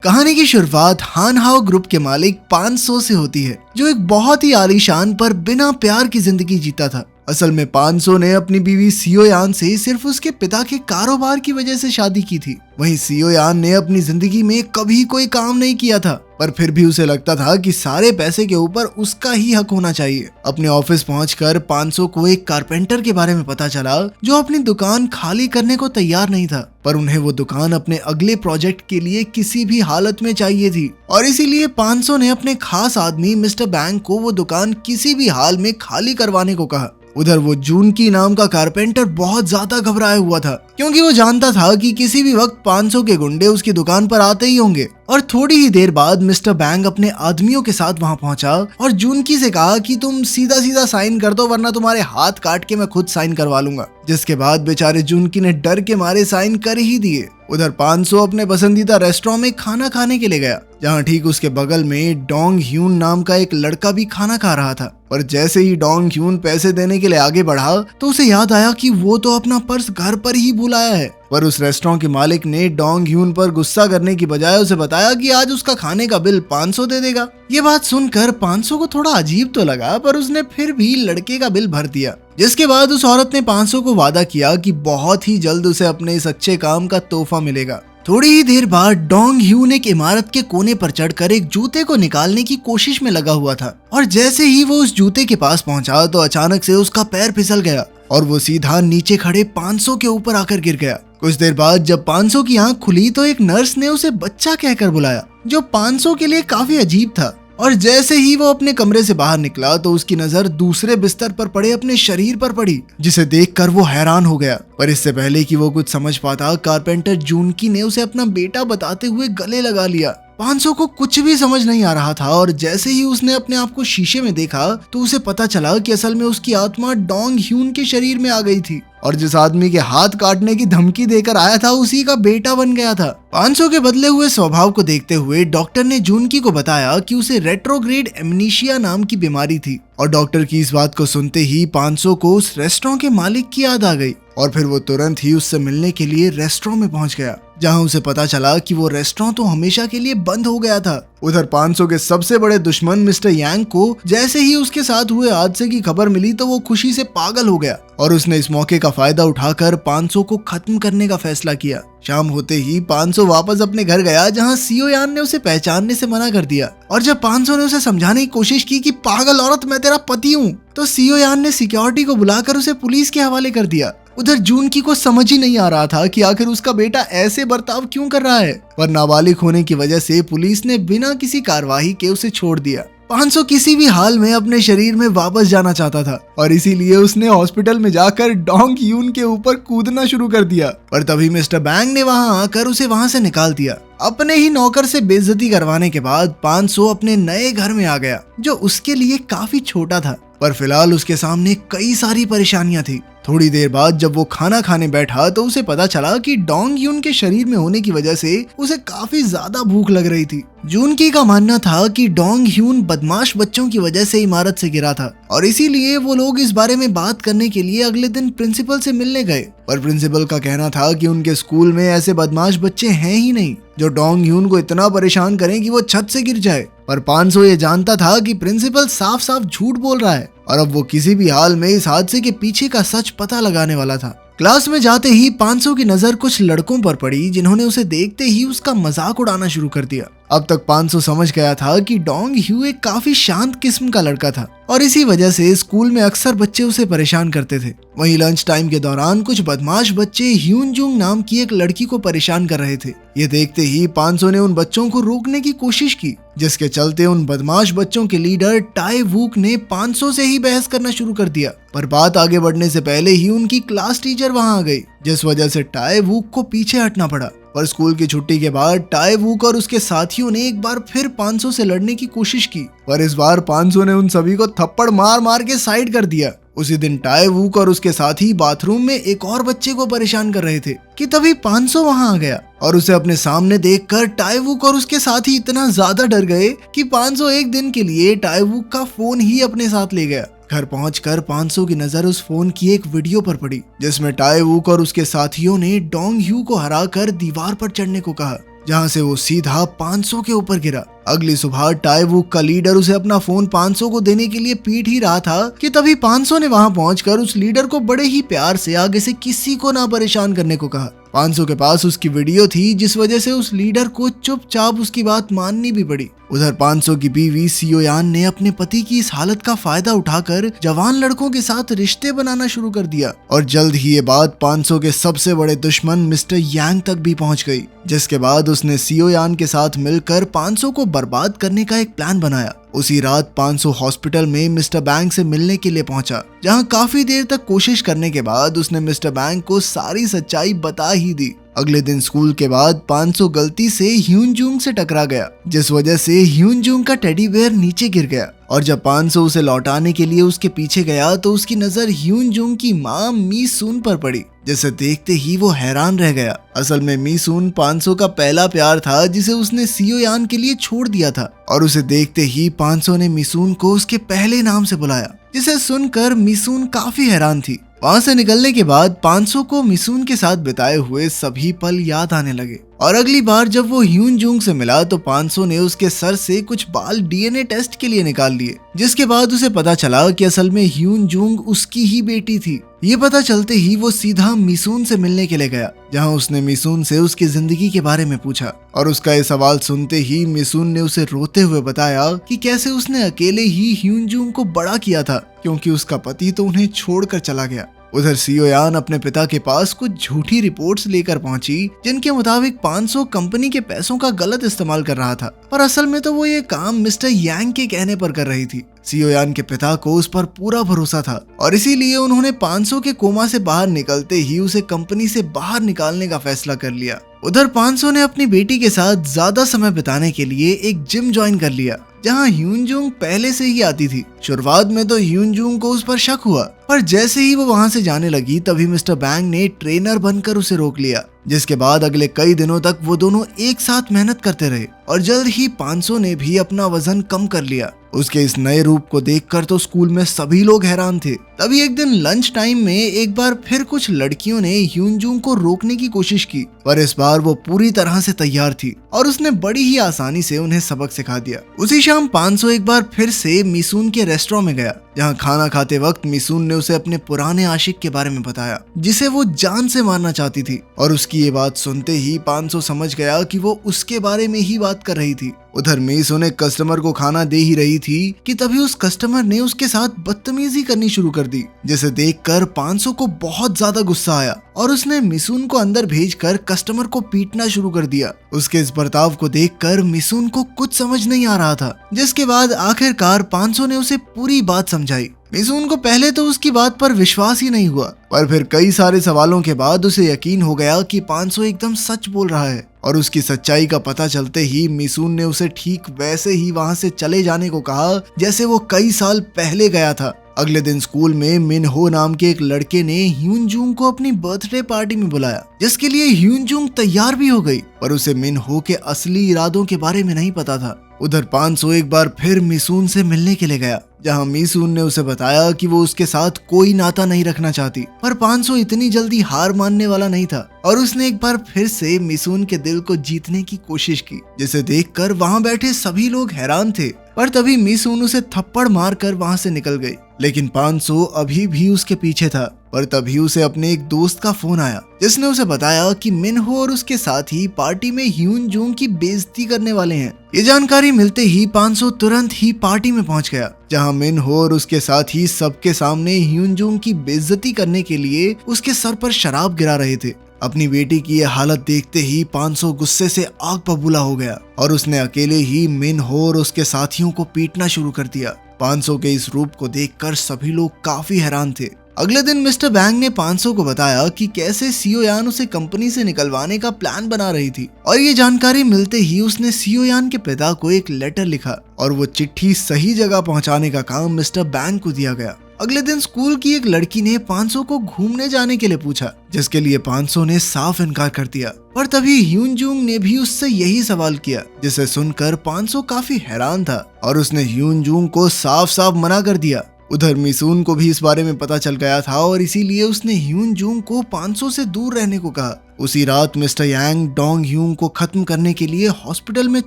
कहानी की शुरुआत हान हाओ ग्रुप के मालिक 500 से होती है, जो एक बहुत ही आलीशान पर बिना प्यार की जिंदगी जीता था। असल में 500 ने अपनी बीवी सियो यान से सिर्फ उसके पिता के कारोबार की वजह से शादी की थी। वहीं सियो यान ने अपनी जिंदगी में कभी कोई काम नहीं किया था, पर फिर भी उसे लगता था कि सारे पैसे के ऊपर उसका ही हक होना चाहिए। अपने ऑफिस पहुंचकर 500 को एक कारपेंटर के बारे में पता चला, जो अपनी दुकान खाली करने को तैयार नहीं था, पर उन्हें वो दुकान अपने अगले प्रोजेक्ट के लिए किसी भी हालत में चाहिए थी। और इसीलिए 500 ने अपने खास आदमी मिस्टर बैंक को वो दुकान किसी भी हाल में खाली करवाने को कहा। उधर वो जूनकी नाम का कारपेंटर बहुत ज्यादा घबराया हुआ था, क्योंकि वो जानता था कि किसी भी वक्त 500 के गुंडे उसकी दुकान पर आते ही होंगे। और थोड़ी ही देर बाद मिस्टर बैंक अपने आदमियों के साथ वहां पहुंचा और जूनकी से कहा कि तुम सीधा सीधा साइन कर दो, वरना तुम्हारे हाथ काट के मैं खुद साइन करवा लूंगा। जिसके बाद बेचारे जूनकी ने डर के मारे साइन कर ही दिए। उधर 500 अपने पसंदीदा रेस्टोरेंट में खाना खाने के लिए गया, जहां ठीक उसके बगल में डोंग ह्यून नाम का एक लड़का भी खाना खा रहा था। पर जैसे ही डोंग ह्यून पैसे देने के लिए आगे बढ़ा, तो उसे याद आया कि वो तो अपना पर्स घर पर ही भूल आया है। पर उस रेस्टोरेंट के मालिक ने डोंग ह्यून पर गुस्सा करने की बजाय उसे बताया कि आज उसका खाने का बिल 500 दे देगा। ये बात सुनकर 500 को थोड़ा अजीब तो लगा, पर उसने फिर भी लड़के का बिल भर दिया। जिसके बाद उस औरत ने 500 को वादा किया कि बहुत ही जल्द उसे अपने इस अच्छे काम का तोहफा मिलेगा। थोड़ी ही देर बाद डोंग ह्यून एक इमारत के कोने पर चढ़कर एक जूते को निकालने की कोशिश में लगा हुआ था। और जैसे ही वो उस जूते के पास पहुंचा, तो अचानक से उसका पैर फिसल गया और वो सीधा नीचे खड़े 500 के ऊपर आकर गिर गया। कुछ देर बाद जब 500 की आंख खुली, तो एक नर्स ने उसे बच्चा कहकर बुलाया, जो 500 के लिए काफी अजीब था। और जैसे ही वो अपने कमरे से बाहर निकला, तो उसकी नजर दूसरे बिस्तर पर पड़े अपने शरीर पर पड़ी, जिसे देखकर वो हैरान हो गया। पर इससे पहले कि वो कुछ समझ पाता, कारपेंटर जूनकी ने उसे अपना बेटा बताते हुए गले लगा लिया। 500 को कुछ भी समझ नहीं आ रहा था, और जैसे ही उसने अपने आप को शीशे में देखा, तो उसे पता चला कि असल में उसकी आत्मा डोंग ह्यून के शरीर में आ गई थी, और जिस आदमी के हाथ काटने की धमकी देकर आया था, उसी का बेटा बन गया था। 500 के बदले हुए स्वभाव को देखते हुए डॉक्टर ने जूनकी को बताया कि उसे रेट्रोग्रेड एमनीशिया नाम की बीमारी थी। और डॉक्टर की इस बात को सुनते ही 500 को उस रेस्टोरेंट के मालिक की याद आ गई, और फिर वो तुरंत ही उससे मिलने के लिए रेस्टोरेंट में पहुंच गया, जहां उसे पता चला कि वो रेस्टोरेंट तो हमेशा के लिए बंद हो गया था। उधर 500 के सबसे बड़े दुश्मन मिस्टर यांग को जैसे ही उसके साथ हुए हादसे की खबर मिली, तो वो खुशी से पागल हो गया, और उसने इस मौके का फायदा उठाकर 500 को खत्म करने का फैसला किया। शाम होते ही 500 वापस अपने घर गया, जहां सियो यान ने उसे पहचानने से मना कर दिया। और जब 500 ने उसे समझाने की कोशिश की कि पागल औरत, मैं तेरा पति हूँ, तो सियो यान ने सिक्योरिटी को बुलाकर उसे पुलिस के हवाले कर दिया। उधर जूनकी को समझ ही नहीं आ रहा था कि आखिर उसका बेटा ऐसे बर्ताव क्यों कर रहा है, पर नाबालिग होने की वजह से पुलिस ने बिना किसी कार्रवाई के उसे छोड़ दिया। 500 किसी भी हाल में अपने शरीर में वापस जाना चाहता था, और इसीलिए उसने हॉस्पिटल में जाकर डोंग ह्यून के ऊपर कूदना शुरू कर दिया। पर तभी मिस्टर बैंक ने वहां आकर उसे वहां से निकाल दिया। अपने ही नौकर से बेइज्जती करवाने के बाद 500 अपने नए घर में आ गया, जो उसके लिए काफी छोटा था, पर फिलहाल उसके सामने कई सारी परेशानियां थी। थोड़ी देर बाद जब वो खाना खाने बैठा, तो उसे पता चला कि डोंग ह्यून के शरीर में होने की वजह से उसे काफी ज्यादा भूख लग रही थी। जूनकी का मानना था कि डोंग ह्यून बदमाश बच्चों की वजह से इमारत से गिरा था, और इसीलिए वो लोग इस बारे में बात करने के लिए अगले दिन प्रिंसिपल से मिलने गए। पर प्रिंसिपल का कहना था कि उनके स्कूल में ऐसे बदमाश बच्चे हैं ही नहीं, जो डोंग ह्यून को इतना परेशान करें कि वो छत से गिर जाए। पर 500 ये जानता था कि प्रिंसिपल साफ साफ झूठ बोल रहा है, और अब वो किसी भी हाल में इस हादसे के पीछे का सच पता लगाने वाला था। क्लास में जाते ही 500 की नजर कुछ लड़कों पर पड़ी, जिन्होंने उसे देखते ही उसका मजाक उड़ाना शुरू कर दिया। अब तक 500 समझ गया था कि डोंग ह्यू एक काफी शांत किस्म का लड़का था, और इसी वजह से स्कूल में अक्सर बच्चे उसे परेशान करते थे। वहीं लंच टाइम के दौरान कुछ बदमाश बच्चे ह्यून जुंग नाम की एक लड़की को परेशान कर रहे थे। ये देखते ही 500 ने उन बच्चों को रोकने की कोशिश की, जिसके चलते उन बदमाश बच्चों के लीडर टाई वूक ने 500 से ही बहस करना शुरू कर दिया। पर बात आगे बढ़ने से पहले ही उनकी क्लास टीचर वहां आ गई, जिस वजह से टाई वूक को पीछे हटना पड़ा। पर स्कूल की छुट्टी के बाद टाई वूक और उसके साथियों ने एक बार फिर 500 से लड़ने की कोशिश की, पर इस बार 500 ने उन सभी को थप्पड़ मार मार के साइड कर दिया। उसी दिन टाई वूक और उसके साथी बाथरूम में एक और बच्चे को परेशान कर रहे थे कि तभी 500 वहां आ गया, और उसे अपने सामने देखकर टाई वूक और उसके साथी इतना ज्यादा डर गए कि 500 एक दिन के लिए टाई वूक का फोन ही अपने साथ ले गया। घर पहुंचकर 500 की नजर उस फोन की एक वीडियो पर पड़ी, जिसमें टाई वूक और उसके साथियों ने डोंग ह्यू को हराकर दीवार पर चढ़ने को कहा, जहाँ से वो सीधा 500 के ऊपर गिरा। अगली सुबह टाइवुक का लीडर उसे अपना फोन 500 को देने के लिए पीट ही रहा था कि तभी 500 ने वहां पहुंचकर उस लीडर को बड़े ही प्यार से आगे से किसी को ना परेशान करने को कहा। 500 के पास उसकी वीडियो थी, जिस वजह से उस लीडर को चुपचाप उसकी बात माननी भी पड़ी। उधर 500 की बीवी सियोयान ने अपने पति की इस हालत का फायदा उठाकर जवान लड़कों के साथ रिश्ते बनाना शुरू कर दिया और जल्द ही ये बात 500 के सबसे बड़े दुश्मन मिस्टर यांग तक भी पहुंच गई, जिसके बाद उसने सियोयान के साथ मिलकर 500 को बर्बाद करने का एक प्लान बनाया। उसी रात 500 हॉस्पिटल में मिस्टर बैंक से मिलने के लिए पहुंचा, जहां काफी देर तक कोशिश करने के बाद उसने मिस्टर बैंक को सारी सच्चाई बता ही दी। अगले दिन स्कूल के बाद 500 गलती से ह्यूनजुंग से टकरा गया, जिस वजह से ह्यूनजुंग का टेडी बेयर नीचे गिर गया और जब 500 उसे लौटाने के लिए उसके पीछे गया तो उसकी नजर ह्यूनजुंग की मां मी सून पर पड़ी, जिसे देखते ही वो हैरान रह गया। असल में मी सून 500 का पहला प्यार था, जिसे उसने सियोयान के लिए छोड़ दिया था और उसे देखते ही 500 ने मिसून को उसके पहले नाम से बुलाया, जिसे सुनकर मिसून काफी हैरान थी। वहां से निकलने के बाद 500 को मिसून के साथ बिताए हुए सभी पल याद आने लगे और अगली बार जब वो ह्यूनजुंग से मिला तो 500 ने उसके सर से कुछ बाल डीएनए टेस्ट के लिए निकाल लिए, जिसके बाद उसे पता चला कि असल में ह्यूनजुंग उसकी ही बेटी थी। ये पता चलते ही वो सीधा मिसून से मिलने के लिए गया, जहां उसने मिसून से उसकी जिंदगी के बारे में पूछा और उसका ये सवाल सुनते ही मिसून ने उसे रोते हुए बताया कि कैसे उसने अकेले ही ह्यूनजुंग को बड़ा किया था, क्योंकि उसका पति तो उन्हें छोड़कर चला गया। उधर सियोयान अपने पिता के पास कुछ झूठी रिपोर्ट्स लेकर पहुंची, जिनके मुताबिक 500 कंपनी के पैसों का गलत इस्तेमाल कर रहा था, पर असल में तो वो ये काम मिस्टर यांग के कहने पर कर रही थी। सियोयान के पिता को उस पर पूरा भरोसा था और इसीलिए उन्होंने 500 के कोमा से बाहर निकलते ही उसे कंपनी से बाहर निकालने का फैसला कर लिया। उधर 500 ने अपनी बेटी के साथ ज्यादा समय बिताने के लिए एक जिम ज्वाइन कर लिया, जहां ह्यूनजुंग पहले से ही आती थी। शुरुआत में तो ह्यूनजुंग को उस पर शक हुआ, पर जैसे ही वो वहां से जाने लगी तभी मिस्टर बैंग ने ट्रेनर बनकर उसे रोक लिया, जिसके बाद अगले कई दिनों तक वो दोनों एक साथ मेहनत करते रहे और जल्द ही 500 ने भी अपना वजन कम कर लिया। उसके इस नए रूप को देखकर तो स्कूल में सभी लोग हैरान थे। तभी एक दिन लंच टाइम में एक बार फिर कुछ लड़कियों ने ह्यूनजुंग को रोकने की कोशिश की, पर इस बार वो पूरी तरह से तैयार थी और उसने बड़ी ही आसानी से उन्हें सबक सिखा दिया। उसी शाम 500 एक बार फिर से मिसून के रेस्टोरेंट में गया, जहां खाना खाते वक्त मिसून ने उसे अपने पुराने आशिक के बारे में बताया, जिसे वो जान से मारना चाहती थी और उसकी ये बात सुनते ही 500 समझ गया कि वो उसके बारे में ही बात कर रही थी। उधर मिसून एक कस्टमर को खाना दे ही रही थी कि तभी उस कस्टमर ने उसके साथ बदतमीजी करनी शुरू कर दी, जिसे देखकर 500 को बहुत ज्यादा गुस्सा आया और उसने मिसून को अंदर भेजकर कस्टमर को पीटना शुरू कर दिया। उसके इस बर्ताव को देखकर मिसून को कुछ समझ नहीं आ रहा था, जिसके बाद आखिरकार 500 ने उसे पूरी बात समझाई। मिसून को पहले तो उसकी बात पर विश्वास ही नहीं हुआ, पर फिर कई सारे सवालों के बाद उसे यकीन हो गया कि 500 एकदम सच बोल रहा है और उसकी सच्चाई का पता चलते ही मिसून ने उसे ठीक वैसे ही वहां से चले जाने को कहा जैसे वो कई साल पहले गया था। अगले दिन स्कूल में मिन हो नाम के एक लड़के ने ह्यूनजुंग को अपनी बर्थडे पार्टी में बुलाया, जिसके लिए ह्यूनजुंग तैयार भी हो गई, पर उसे मिन हो के असली इरादों के बारे में नहीं पता था। उधर 500 एक बार फिर मिसून से मिलने के लिए गया, जहां मिसून ने उसे बताया कि वो उसके साथ कोई नाता नहीं रखना चाहती, पर 500 इतनी जल्दी हार मानने वाला नहीं था और उसने एक बार फिर से मिसून के दिल को जीतने की कोशिश की, जिसे देखकर वहां बैठे सभी लोग हैरान थे। पर तभी मिसून उसे थप्पड़ मारकर वहां से निकल गई, लेकिन 500 अभी भी उसके पीछे था। पर तभी उसे अपने एक दोस्त का फोन आया, जिसने उसे बताया कि मिनहो और उसके साथी पार्टी में ह्यूनजुंग की बेइज्जती करने वाले हैं। ये जानकारी मिलते ही 500 तुरंत ही पार्टी में पहुंच गया, जहां मिनहो और उसके साथी सबके सामने ह्यूनजुंग की बेइज्जती करने के लिए उसके सर पर शराब गिरा रहे थे। अपनी बेटी की यह हालत देखते ही 500 गुस्से से आग बबूला हो गया और उसने अकेले ही मिनहो और उसके साथियों को पीटना शुरू कर दिया। 500 के इस रूप को देखकर सभी लोग काफी हैरान थे। अगले दिन मिस्टर बैंग ने 500 को बताया कि कैसे सियोयान उसे कंपनी से निकलवाने का प्लान बना रही थी और ये जानकारी मिलते ही उसने सियोयान के पिता को एक लेटर लिखा और वो चिट्ठी सही जगह पहुंचाने का काम मिस्टर बैंग को दिया गया। अगले दिन स्कूल की एक लड़की ने 500 को घूमने जाने के लिए पूछा, जिसके लिए 500 ने साफ इनकार कर दिया। पर तभी ह्यूनजुंग ने भी उससे यही सवाल किया, जिसे सुनकर 500 काफी हैरान था और उसने ह्यूनजुंग को साफ साफ मना कर दिया। उधर मिसून को भी इस बारे में पता चल गया था और इसीलिए उसने ह्यून जूंग को 500 से दूर रहने को कहा। उसी रात मिस्टर यांग डोंग ह्यून को खत्म करने के लिए हॉस्पिटल में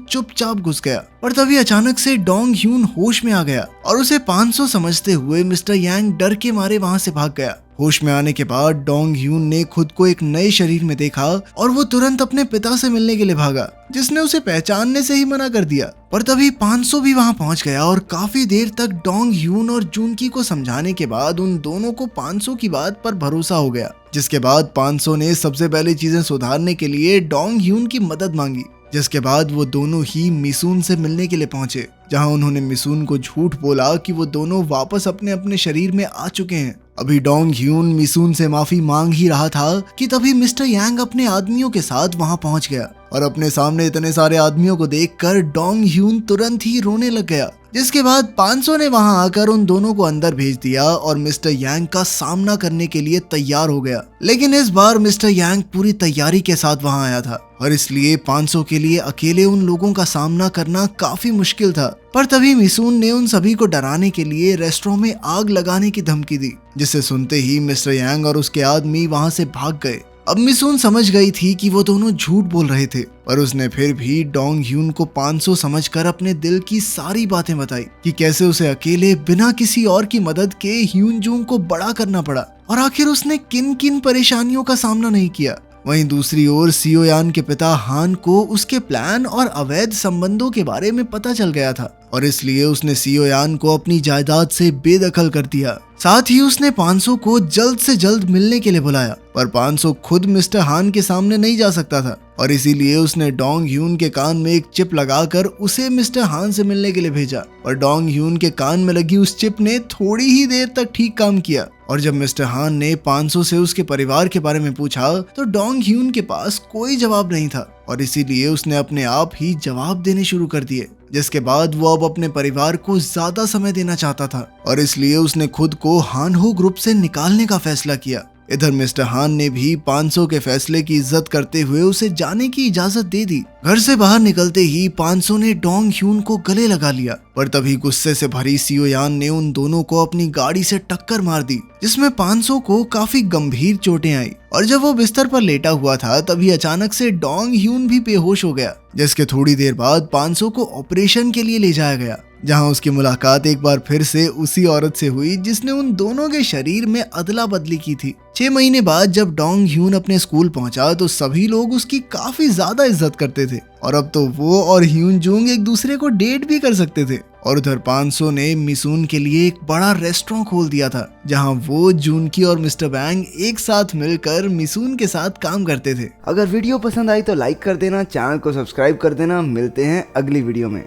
चुपचाप घुस गया और तभी अचानक से डोंग ह्यून होश में आ गया और उसे 500 समझते हुए मिस्टर यांग डर के मारे वहां से भाग गया। होश में आने के बाद डोंग ह्यून ने खुद को एक नए शरीर में देखा और वो तुरंत अपने पिता से मिलने के लिए भागा, जिसने उसे पहचानने से ही मना कर दिया। पर तभी 500 भी वहां पहुंच गया और काफी देर तक डोंग ह्यून और जूनकी को समझाने के बाद उन दोनों को 500 की बात पर भरोसा हो गया, जिसके बाद 500 ने सबसे पहले चीजें सुधारने के लिए डोंग ह्यून की मदद मांगी। जिसके बाद वो दोनों ही मिसून से मिलने के लिए पहुंचे, जहां उन्होंने मिसून को झूठ बोला कि वो दोनों वापस अपने अपने शरीर में आ चुके हैं। अभी डोंग ह्यून मिसून से माफी मांग ही रहा था कि तभी मिस्टर यांग अपने आदमियों के साथ वहां पहुंच गया और अपने सामने इतने सारे आदमियों को देखकर डोंग ह्यून तुरंत ही रोने लग गया। जिसके बाद 500 ने वहां आकर उन दोनों को अंदर भेज दिया और मिस्टर यांग का सामना करने के लिए तैयार हो गया। लेकिन इस बार मिस्टर यांग पूरी तैयारी के साथ वहां आया था और इसलिए 500 के लिए अकेले उन लोगों का सामना करना काफी मुश्किल था। पर तभी मिसून ने उन सभी को डराने के लिए रेस्टोरेंट में आग लगाने की धमकी दी, जिसे सुनते ही मिस्टर यांग और उसके आदमी वहां से भाग गए। अब मिसून समझ गई थी कि वो दोनों झूठ बोल रहे थे, पर उसने फिर भी डोंग ह्यून को 500 समझकर अपने दिल की सारी बातें बताई कि कैसे उसे अकेले बिना किसी और की मदद के ह्यून जूंग को बड़ा करना पड़ा और आखिर उसने किन किन परेशानियों का सामना नहीं किया। वहीं दूसरी ओर सियो यान के पिता हान को उसके प्लान और अवैध संबंधों के बारे में पता चल गया था और इसलिए उसने सियो यान को अपनी जायदाद से बेदखल कर दिया। साथ ही उसने 500 को जल्द से जल्द मिलने के लिए बुलाया, पर 500 खुद मिस्टर हान के सामने नहीं जा सकता था और इसीलिए उसने डोंग ह्यून के कान में एक चिप लगाकर उसे मिस्टर हान से मिलने के लिए भेजा और डोंग ह्यून के कान में लगी उस चिप ने थोड़ी ही देर तक ठीक काम किया। और जब मिस्टर हान ने 500 से उसके परिवार के बारे में पूछा तो डोंग ह्यून के पास कोई जवाब नहीं था और इसीलिए उसने अपने आप ही जवाब देने शुरू कर दिए, जिसके बाद वो अब अपने परिवार को ज्यादा समय देना चाहता था और इसलिए उसने खुद को हान हो ग्रुप से निकालने का फैसला किया। इधर मिस्टर हान ने भी 500 के फैसले की इज्जत करते हुए उसे जाने की इजाजत दे दी। घर से बाहर निकलते ही 500 ने डोंग ह्यून को गले लगा लिया, पर तभी गुस्से से भरी सियो यान ने उन दोनों को अपनी गाड़ी से टक्कर मार दी, जिसमें 500 को काफी गंभीर चोटें आई और जब वो बिस्तर पर लेटा हुआ था तभी अचानक से डोंग ह्यून भी बेहोश हो गया, जिसके थोड़ी देर बाद 500 को ऑपरेशन के लिए ले जाया गया, जहां उसकी मुलाकात एक बार फिर से उसी औरत से हुई जिसने उन दोनों के शरीर में अदला बदली की थी। 6 महीने बाद जब डोंग ह्यून अपने स्कूल पहुंचा तो सभी लोग उसकी काफी ज्यादा इज्जत करते थे और अब तो वो और ह्यून जूंग एक दूसरे को डेट भी कर सकते थे। और उधर 500 ने मिसून के लिए एक बड़ा रेस्टोरेंट खोल दिया था, जहां वो जूनकी और मिस्टर बैंग एक साथ मिलकर मिसून के साथ काम करते थे। अगर वीडियो पसंद आई तो लाइक कर देना, चैनल को सब्सक्राइब कर देना। मिलते हैं अगली वीडियो में।